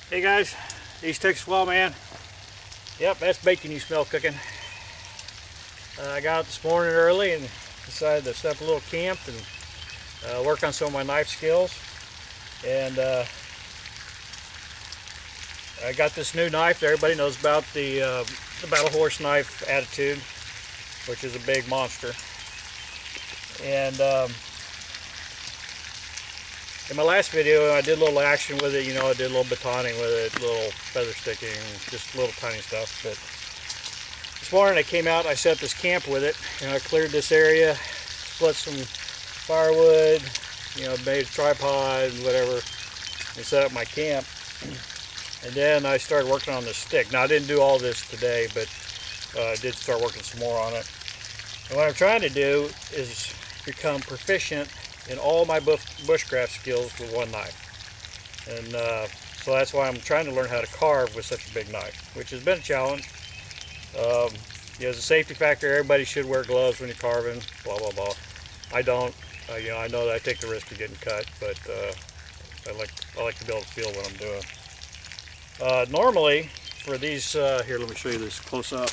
Hey guys, these take a while, man. Yep, that's bacon you smell cooking. I got out this morning early and decided to set up a little camp and work on some of my knife skills. And I got this new knife that everybody knows about, the Battle Horse knife Attitude, which is a big monster. And in my last video, I did a little action with it. You know, I did a little batoning with it, a little feather sticking, just little tiny stuff. But this morning I came out, I set up this camp with it. You know, I cleared this area, split some firewood, you know, made a tripod and whatever, and set up my camp. And then I started working on this stick. Now I didn't do all this today, but I did start working some more on it. And what I'm trying to do is become proficient in all my bushcraft skills with one knife. And so that's why I'm trying to learn how to carve with such a big knife, which has been a challenge. You know, as a safety factor, everybody should wear gloves when you're carving, blah, blah, blah. I don't. You know, I know that I take the risk of getting cut, but I like to be able to feel what I'm doing. Normally, for these, here, let me show you this close up.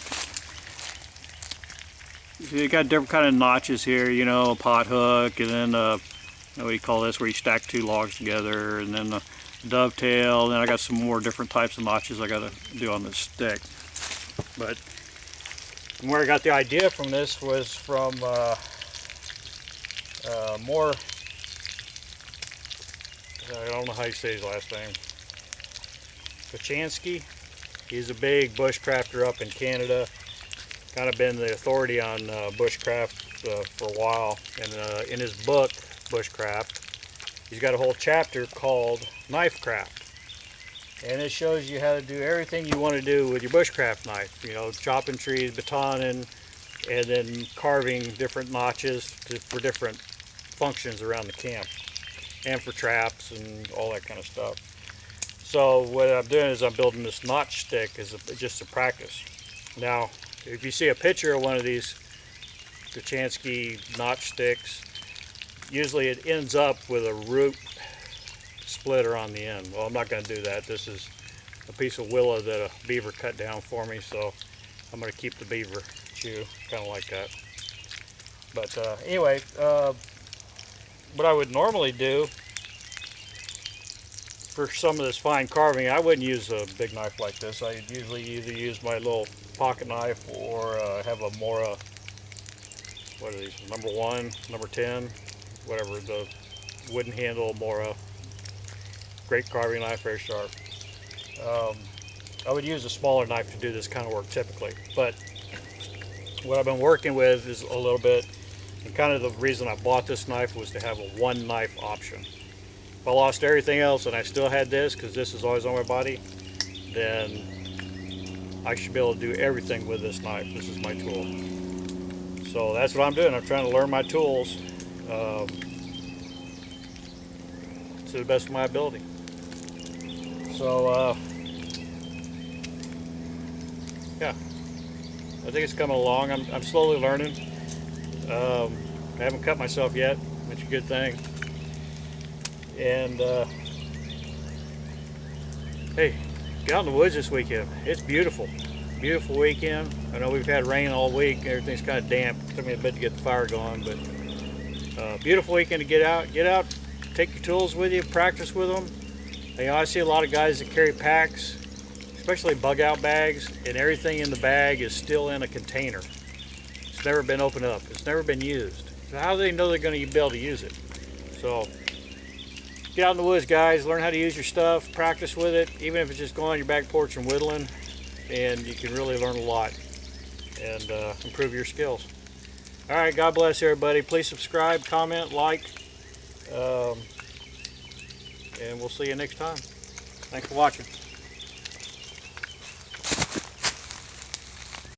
So you got different kind of notches here, you know, a pot hook, and then what do you call this, where you stack two logs together, and then a dovetail, and then I got some more different types of notches I got to do on this stick. But where I got the idea from this was from more, I don't know how you say his last name, Bushcraft. He's a big bushcrafter up in Canada. Kind of been the authority on bushcraft for a while, and in his book Bushcraft, he's got a whole chapter called Knife Craft, and it shows you how to do everything you want to do with your bushcraft knife. You know, chopping trees, batoning, and then carving different notches for different functions around the camp, and for traps and all that kind of stuff. So what I'm doing is I'm building this notch stick as just a practice. Now, if you see a picture of one of these Bushcraft notch sticks, usually it ends up with a root splitter on the end. Well, I'm not going to do that. This is a piece of willow that a beaver cut down for me, so I'm going to keep the beaver chew, kind of like that. But anyway, what I would normally do for some of this fine carving, I wouldn't use a big knife like this. I usually either use my little pocket knife or have a Mora, what are these, number 1, number 10, whatever, the wooden handle Mora. Great carving knife, very sharp. I would use a smaller knife to do this kind of work typically, but what I've been working with is a little bit, and kind of the reason I bought this knife was to have a one knife option. If I lost everything else and I still had this, because this is always on my body, then I should be able to do everything with this knife. This is my tool. So that's what I'm doing. I'm trying to learn my tools to the best of my ability. So yeah, I think it's coming along. I'm slowly learning. I haven't cut myself yet, which is a good thing. And hey, get out in the woods this weekend. It's beautiful. Beautiful weekend. I know we've had rain all week. Everything's kind of damp. It took me a bit to get the fire going, but beautiful weekend to get out. Get out, take your tools with you, practice with them. You know, I see a lot of guys that carry packs, especially bug out bags, and everything in the bag is still in a container. It's never been opened up. It's never been used. So how do they know they're going to be able to use it? So get out in the woods, guys. Learn how to use your stuff. Practice with it, even if it's just going on your back porch and whittling, and you can really learn a lot and improve your skills. All right, God bless everybody. Please subscribe, comment, like, and we'll see you next time. Thanks for watching.